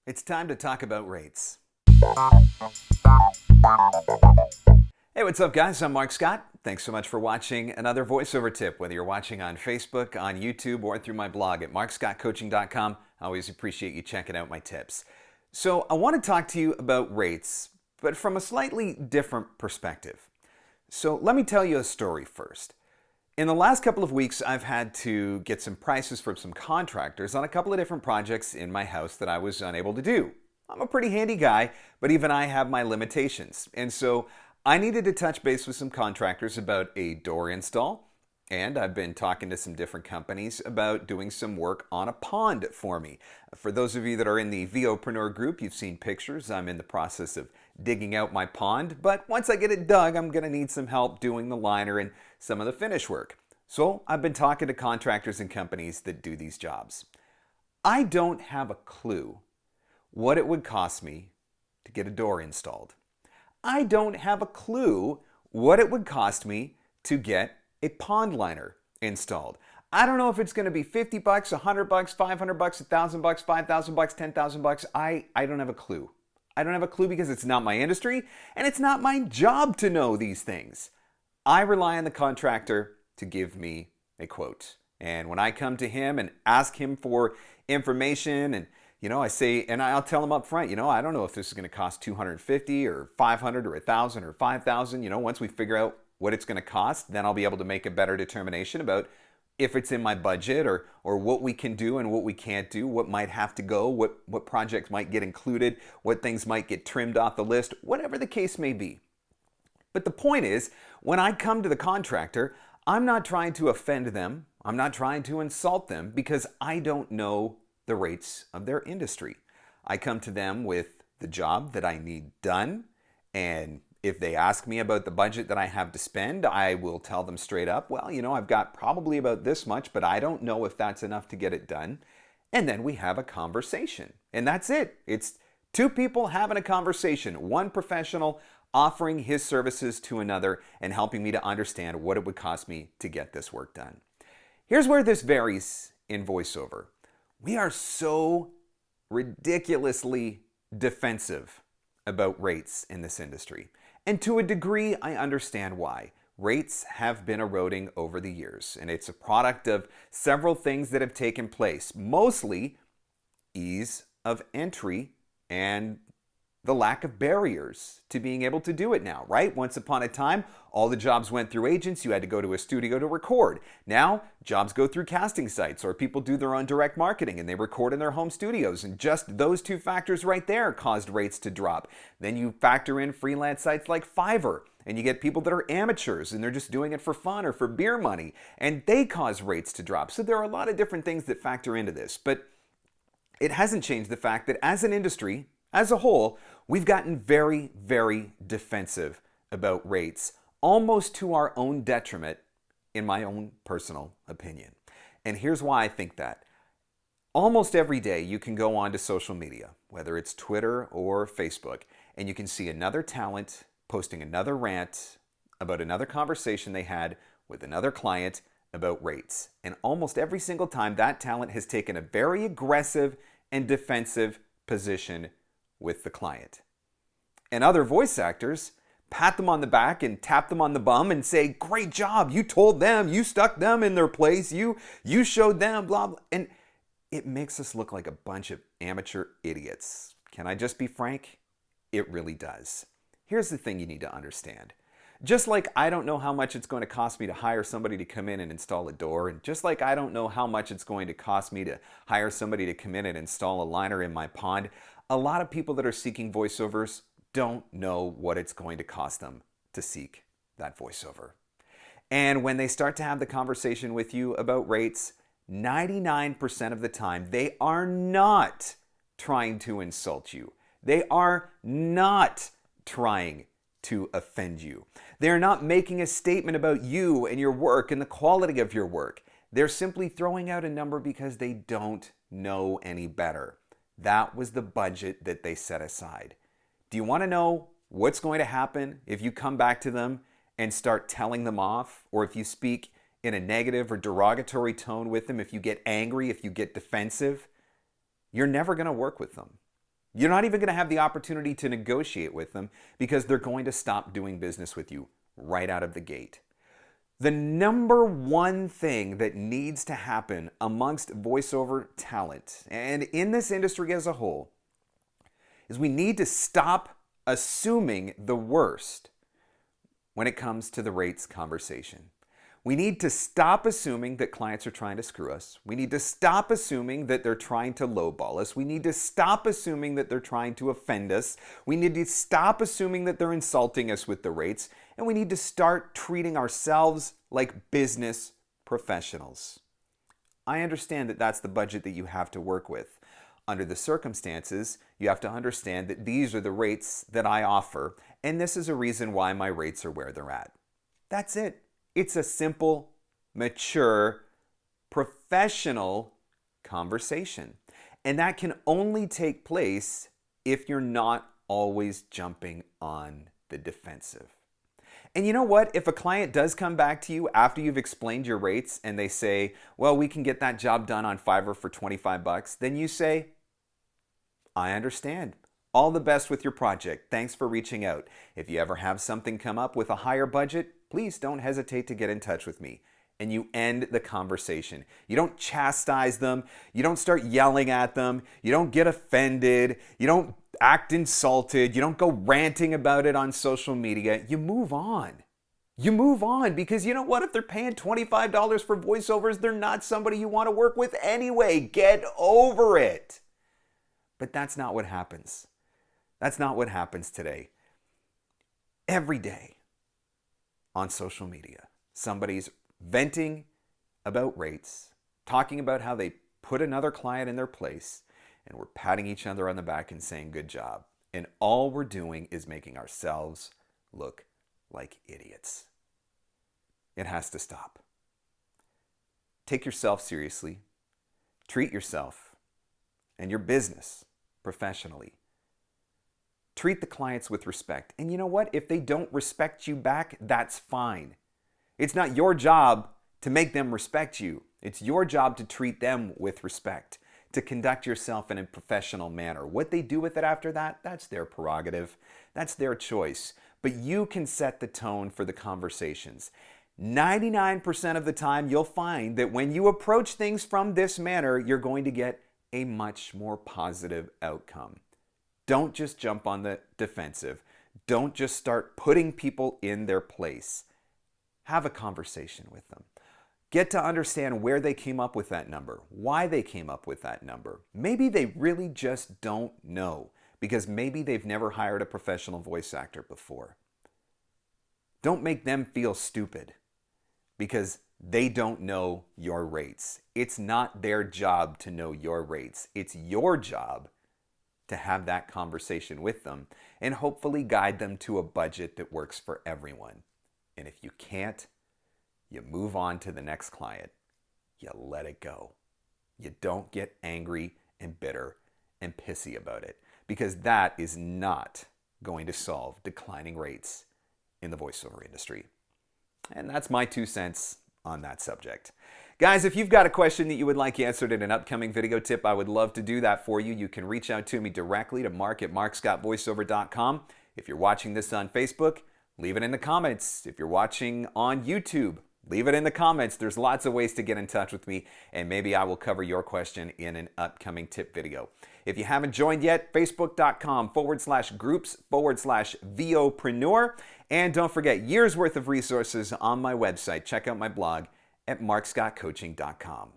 It's time to talk about rates. Hey, what's up, guys? I'm Mark Scott. Thanks so much for watching another voiceover tip, whether you're watching on Facebook, on YouTube, or through my blog at markscottcoaching.com. I always appreciate you checking out my tips. So I want to talk to you about rates, but from a slightly different perspective. So let me tell you a story first. In the last couple of weeks, I've had to get some prices from some contractors on a couple of different projects in my house that I was unable to do. I'm a pretty handy guy, but even I have my limitations. And so I needed to touch base with some contractors about a door install, and I've been talking to some different companies about doing some work on a pond for me. For those of you that are in the VOpreneur group, you've seen pictures. I'm in the process of digging out my pond, but once I get it dug, I'm going to need some help doing the liner and some of the finish work. So I've been talking to contractors and companies that do these jobs. I don't have a clue what it would cost me to get a door installed. I don't have a clue what it would cost me to get a pond liner installed. I don't know if it's going to be $50, $100, $500, $1,000, $5,000, $10,000. I don't have a clue. I don't have a clue because it's not my industry and it's not my job to know these things. I rely on the contractor to give me a quote. And when I come to him and ask him for information and I say, and I'll tell him up front, I don't know if this is going to cost $250 or $500 or $1,000 or $5,000. Once we figure out what it's going to cost, then I'll be able to make a better determination about if it's in my budget or what we can do and what we can't do, what might have to go, what projects might get included, what things might get trimmed off the list, whatever the case may be. But the point is, when I come to the contractor, I'm not trying to offend them. I'm not trying to insult them because I don't know the rates of their industry. I come to them with the job that I need done, and if they ask me about the budget that I have to spend, I will tell them straight up, well, I've got probably about this much, but I don't know if that's enough to get it done. And then we have a conversation. And that's it. It's two people having a conversation, one professional offering his services to another and helping me to understand what it would cost me to get this work done. Here's where this varies in voiceover. We are so ridiculously defensive about rates in this industry. And to a degree, I understand why. Rates have been eroding over the years, and it's a product of several things that have taken place, mostly ease of entry and the lack of barriers to being able to do it now, right? Once upon a time, all the jobs went through agents. You had to go to a studio to record. Now, jobs go through casting sites, or people do their own direct marketing and they record in their home studios. And just those two factors right there caused rates to drop. Then you factor in freelance sites like Fiverr, and you get people that are amateurs and they're just doing it for fun or for beer money, and they cause rates to drop. So there are a lot of different things that factor into this, but it hasn't changed the fact that as an industry, as a whole, we've gotten very, very defensive about rates, almost to our own detriment, in my own personal opinion. And here's why I think that. Almost every day you can go onto social media, whether it's Twitter or Facebook, and you can see another talent posting another rant about another conversation they had with another client about rates. And almost every single time that talent has taken a very aggressive and defensive position with the client. And other voice actors pat them on the back and tap them on the bum and say, great job, you told them, you stuck them in their place, you showed them, blah, blah. And it makes us look like a bunch of amateur idiots. Can I just be frank? It really does. Here's the thing you need to understand. Just like I don't know how much it's going to cost me to hire somebody to come in and install a door, and just like I don't know how much it's going to cost me to hire somebody to come in and install a liner in my pond, a lot of people that are seeking voiceovers don't know what it's going to cost them to seek that voiceover. And when they start to have the conversation with you about rates, 99% of the time, they are not trying to insult you. They are not trying to offend you. They're not making a statement about you and your work and the quality of your work. They're simply throwing out a number because they don't know any better. That was the budget that they set aside. Do you want to know what's going to happen if you come back to them and start telling them off, or if you speak in a negative or derogatory tone with them, if you get angry, if you get defensive? You're never going to work with them. You're not even going to have the opportunity to negotiate with them because they're going to stop doing business with you right out of the gate. The number one thing that needs to happen amongst voiceover talent and in this industry as a whole is we need to stop assuming the worst when it comes to the rates conversation. We need to stop assuming that clients are trying to screw us. We need to stop assuming that they're trying to lowball us. We need to stop assuming that they're trying to offend us. We need to stop assuming that they're insulting us with the rates. And we need to start treating ourselves like business professionals. I understand that that's the budget that you have to work with. Under the circumstances, you have to understand that these are the rates that I offer, and this is a reason why my rates are where they're at. That's it. It's a simple, mature, professional conversation. And that can only take place if you're not always jumping on the defensive. And you know what? If a client does come back to you after you've explained your rates and they say, well, we can get that job done on Fiverr for $25, then you say, I understand. All the best with your project. Thanks for reaching out. If you ever have something come up with a higher budget, please don't hesitate to get in touch with me. And you end the conversation. You don't chastise them. You don't start yelling at them. You don't get offended. You don't act insulted. You don't go ranting about it on social media. You move on. You move on because you know what? If they're paying $25 for voiceovers, they're not somebody you want to work with anyway. Get over it. But that's not what happens. That's not what happens today. Every day on social media, somebody's venting about rates, talking about how they put another client in their place, and we're patting each other on the back and saying, good job. And all we're doing is making ourselves look like idiots. It has to stop. Take yourself seriously. Treat yourself and your business professionally. Treat the clients with respect. And you know what? If they don't respect you back, that's fine. It's not your job to make them respect you. It's your job to treat them with respect, to conduct yourself in a professional manner. What they do with it after that, that's their prerogative. That's their choice. But you can set the tone for the conversations. 99% of the time, you'll find that when you approach things from this manner, you're going to get a much more positive outcome. Don't just jump on the defensive. Don't just start putting people in their place. Have a conversation with them. Get to understand where they came up with that number, why they came up with that number. Maybe they really just don't know because maybe they've never hired a professional voice actor before. Don't make them feel stupid because they don't know your rates. It's not their job to know your rates. It's your job to have that conversation with them and hopefully guide them to a budget that works for everyone. And if you can't, you move on to the next client. You let it go. You don't get angry and bitter and pissy about it because that is not going to solve declining rates in the voiceover industry. And that's my 2 cents on that subject. Guys, if you've got a question that you would like answered in an upcoming video tip, I would love to do that for you. You can reach out to me directly to Marc at marcscottvoiceover.com. If you're watching this on Facebook, leave it in the comments. If you're watching on YouTube, leave it in the comments. There's lots of ways to get in touch with me, and maybe I will cover your question in an upcoming tip video. If you haven't joined yet, facebook.com/groups/VOpreneur. And don't forget, years worth of resources on my website. Check out my blog at marcscottcoaching.com.